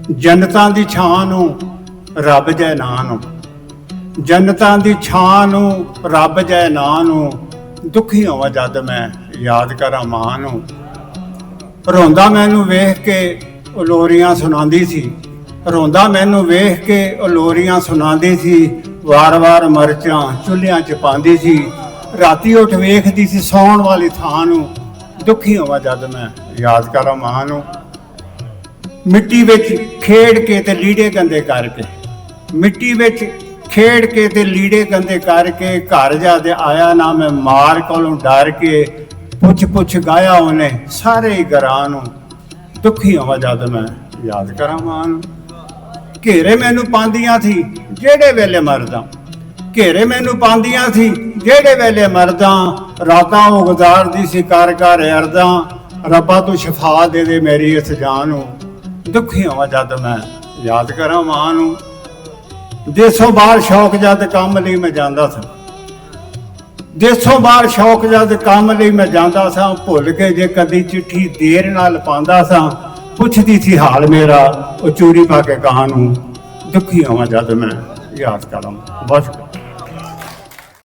ਜੰਨਤਾਂ ਦੀ ਛਾਂ ਨੂੰ ਰੱਬ ਜੈ ਨਾਂ ਨੂੰ, ਜੰਨਤਾਂ ਦੀ ਛਾਂ ਨੂੰ ਰੱਬ ਜੈ ਨਾਂ ਨੂੰ, ਦੁਖੀ ਹੋਵਾਂ ਜਦ ਮੈਂ ਯਾਦ ਕਰਾਂ ਮਾਂ ਨੂੰ। ਰੋਂਦਾ ਮੈਨੂੰ ਵੇਖ ਕੇ ਉਹ ਲੋਰੀਆਂ ਸੁਣਾਉਂਦੀ ਸੀ, ਰੋਂਦਾ ਮੈਨੂੰ ਵੇਖ ਕੇ ਉਹ ਲੋਰੀਆਂ ਸੁਣਾਉਂਦੀ ਸੀ, ਵਾਰ-ਵਾਰ ਮਰਚਾਂ ਚੁੱਲ੍ਹਿਆਂ 'ਚ ਪਾਉਂਦੀ ਸੀ। ਰਾਤੀ ਉੱਠ ਵੇਖਦੀ ਸੀ ਸੌਣ ਵਾਲੀ ਥਾਂ ਨੂੰ, ਦੁਖੀ ਹੋਵਾਂ ਜਦ ਮੈਂ ਯਾਦ ਕਰਾਂ ਮਾਂ ਨੂੰ। ਮਿੱਟੀ ਵਿੱਚ ਖੇਡ ਕੇ ਤੇ ਲੀੜੇ ਗੰਦੇ ਕਰਕੇ, ਮਿੱਟੀ ਵਿੱਚ ਖੇਡ ਕੇ ਤੇ ਲੀੜੇ ਗੰਦੇ ਕਰਕੇ, ਘਰ ਜਾ ਕੇ ਆਇਆ ਨਾ ਮੈਂ ਮਾਰ ਕੋਲੋਂ ਡਰ ਕੇ, ਪੁੱਛ ਗਾਇਆ ਉਹਨੇ ਸਾਰੇ ਹੀ ਘਰਾਂ ਨੂੰ, ਦੁਖੀ ਹੋਵਾਂ ਜਦ ਮੈਂ ਯਾਦ ਕਰਾਂ ਮਾਂ ਨੂੰ। ਘੇਰੇ ਮੈਨੂੰ ਪਾਉਂਦੀਆਂ ਸੀ ਜਿਹੜੇ ਵੇਲੇ ਮਰਦਾ, ਘੇਰੇ ਮੈਨੂੰ ਪਾਉਂਦੀਆਂ ਸੀ ਜਿਹੜੇ ਵੇਲੇ ਮਰਦਾ, ਰਾਤਾਂ ਉਹ ਗੁਜ਼ਾਰਦੀ ਸੀ ਕਰ ਅਰਦਾਂ, ਰੱਬਾ ਤੂੰ ਸ਼ਿਫਾ ਦੇ ਦੇ ਮੇਰੀ ਇਸ ਜਾਨ ਨੂੰ, ਦੁਖੀ ਹੋਵਾਂ ਜਦ ਮੈਂ ਯਾਦ ਕਰਾਂ ਮਾਂ ਨੂੰ। ਦੇਸੋਂ ਬਾਹਰ ਸ਼ੌਕ ਜਦ ਕੰਮ ਲਈ ਮੈਂ ਜਾਂਦਾ ਸਾਂ, ਦੇਸੋਂ ਬਾਹਰ ਸ਼ੌਕ ਜਦ ਕੰਮ ਲਈ ਮੈਂ ਜਾਂਦਾ ਸਾਂ, ਭੁੱਲ ਕੇ ਜੇ ਕਦੀ ਚਿੱਠੀ ਦੇਰ ਨਾਲ ਪਾਉਂਦਾ ਸਾਂ, ਪੁੱਛਦੀ ਸੀ ਹਾਲ ਮੇਰਾ ਉਹ ਚੂੜੀ ਪਾ ਕੇ ਕਾਂ ਨੂੰ, ਦੁਖੀ ਹੋਵਾਂ ਜਦ ਮੈਂ ਯਾਦ ਕਰਾਂ। ਬਸ।